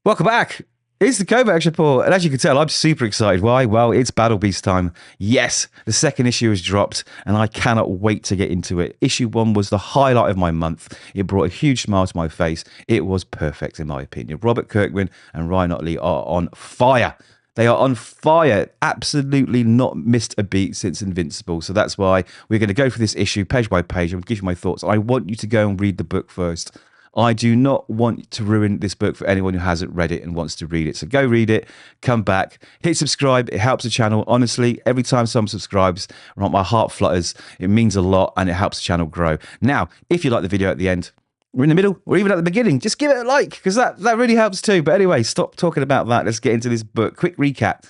Welcome back. It's the Kovacs report, and as you can tell, I'm super excited. Why? Well, it's Battle Beast time. Yes, the second issue has dropped, and I cannot wait to get into it. Issue 1 was the highlight of my month. It brought a huge smile to my face. It was perfect, in my opinion. Robert Kirkman and Ryan Ottley are on fire. They are on fire. Absolutely not missed a beat since Invincible. So that's why we're going to go through this issue page by page. I'm going to give you my thoughts. I want you to go and read the book first. I do not want to ruin this book for anyone who hasn't read it and wants to read it. So go read it, come back, hit subscribe. It helps the channel. Honestly, every time someone subscribes, my heart flutters. It means a lot and it helps the channel grow. Now, if you like the video at the end, or in the middle, or even at the beginning, just give it a like because that really helps too. But anyway, stop talking about that. Let's get into this book. Quick recap.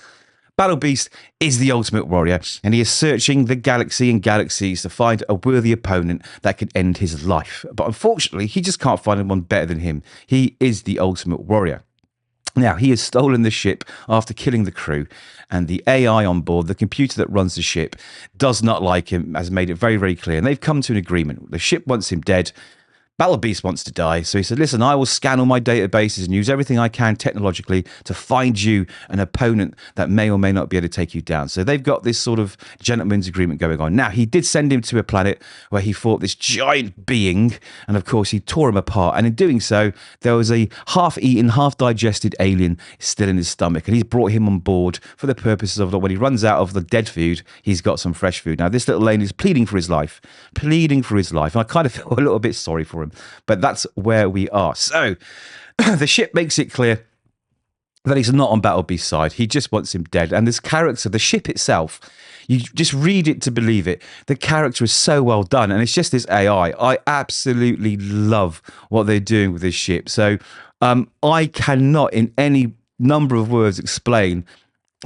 Battle Beast is the ultimate warrior, and he is searching the galaxy and galaxies to find a worthy opponent that could end his life. But unfortunately, he just can't find anyone better than him. He is the ultimate warrior. Now, he has stolen the ship after killing the crew, and the AI on board, the computer that runs the ship, does not like him, has made it very, very clear. And they've come to an agreement. The ship wants him dead. Battle Beast wants to die, so he said, listen, I will scan all my databases and use everything I can technologically to find you an opponent that may or may not be able to take you down. So they've got this sort of gentleman's agreement going on. Now, he did send him to a planet where he fought this giant being, and of course, he tore him apart. And in doing so, there was a half-eaten, half-digested alien still in his stomach, and he's brought him on board for the purposes of when he runs out of the dead food, he's got some fresh food. Now, this little alien is pleading for his life, and I kind of feel a little bit sorry for him. But that's where we are. So the ship makes it clear that he's not on Battle Beast's side. He just wants him dead. And this character, the ship itself, you just read it to believe it. The character is so well done. And it's just this AI. I absolutely love what they're doing with this ship. So I cannot in any number of words explain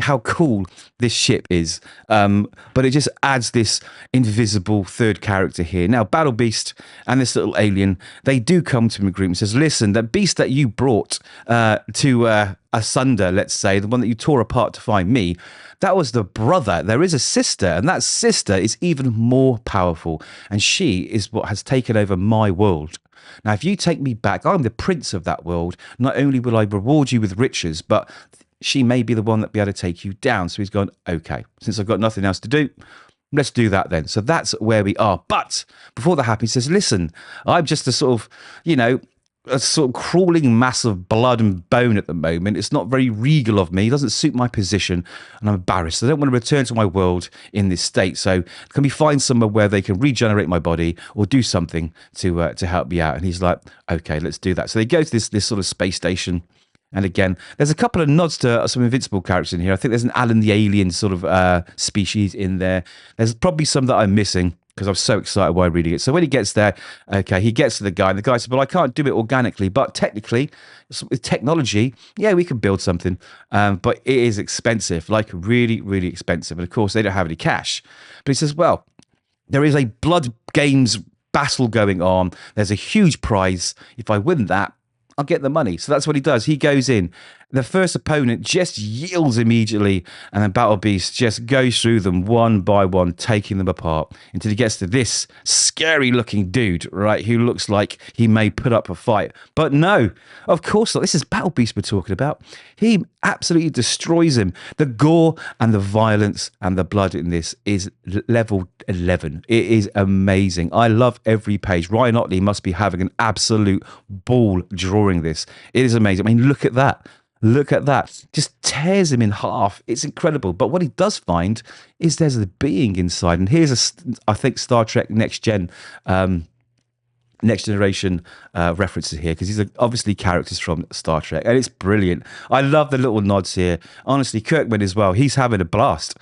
how cool this ship is, but it just adds this invisible third character here. Now, Battle Beast and this little alien, they do come to an agreement. Says, listen, that beast that you brought to asunder, let's say, the one that you tore apart to find me, that was the brother. There is a sister, and that sister is even more powerful, and she is what has taken over my world. Now, if you take me back, I'm the prince of that world. Not only will I reward you with riches, but she may be the one that be able to take you down. So he's gone, okay, since I've got nothing else to do, let's do that then. So that's where we are. But before that happens, he says, listen, I'm just a sort of, a sort of crawling mass of blood and bone at the moment. It's not very regal of me. It doesn't suit my position, and I'm embarrassed. I don't want to return to my world in this state. So can we find somewhere where they can regenerate my body or do something to help me out? And he's like, okay, let's do that. So they go to this sort of space station. And again, there's a couple of nods to some Invincible characters in here. I think there's an Alan the Alien sort of species in there. There's probably some that I'm missing because I'm so excited while reading it. So when he gets there, okay, he gets to the guy, and the guy says, well, I can't do it organically, but technically, with technology, yeah, we can build something, but it is expensive, like really, really expensive. And of course, they don't have any cash. But he says, well, there is a blood games battle going on. There's a huge prize. If I win that, I'll get the money. So that's what he does. He goes in. The first opponent just yields immediately, and then Battle Beast just goes through them one by one, taking them apart until he gets to this scary-looking dude, right, who looks like he may put up a fight. But no, of course not. This is Battle Beast we're talking about. He absolutely destroys him. The gore and the violence and the blood in this is level 11. It is amazing. I love every page. Ryan Ottley must be having an absolute ball drawing this. It is amazing. I mean, look at that. Look at that. Just tears him in half. It's incredible. But what he does find is there's a being inside. And here's, I think, Star Trek Next Generation references here, because these are obviously characters from Star Trek. And it's brilliant. I love the little nods here. Honestly, Kirkman as well. He's having a blast.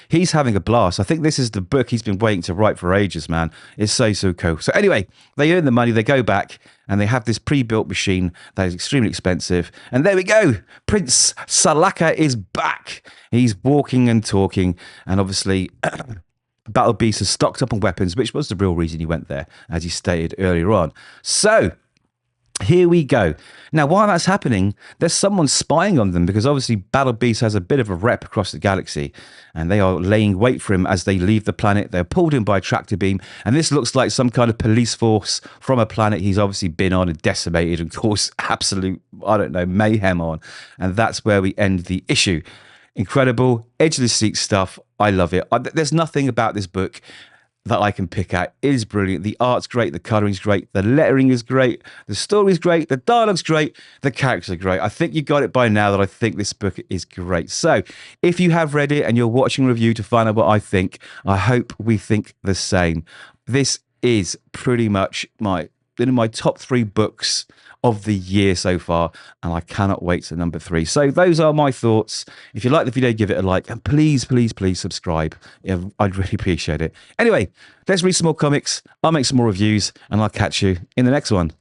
He's having a blast. I think this is the book he's been waiting to write for ages, man. It's so cool. So anyway, they earn the money, they go back, and they have this pre-built machine that is extremely expensive. And there we go. Prince Salaka is back. He's walking and talking, and obviously Battle Beast has stocked up on weapons, which was the real reason he went there, as he stated earlier on. So Here we go. Now, while that's happening, there's someone spying on them because obviously Battle Beast has a bit of a rep across the galaxy, and they are laying wait for him as they leave the planet. They're pulled in by a tractor beam, and this looks like some kind of police force from a planet he's obviously been on and decimated and caused absolute, I don't know, mayhem on. And that's where we end the issue. Incredible, edge of the seat stuff. I love it. There's nothing about this book that I can pick out. It is brilliant. The art's great, the coloring's great, the lettering is great, the story's great, the dialogue's great, the characters are great. I think you got it by now that I think this book is great. So if you have read it and you're watching a review to find out what I think, I hope we think the same. This is pretty much in my top 3 books of the year so far, and I cannot wait to number 3. So those are my thoughts. If you like the video, give it a like, and please, please, please subscribe. Yeah, I'd really appreciate it. Anyway, let's read some more comics. I'll make some more reviews, and I'll catch you in the next one.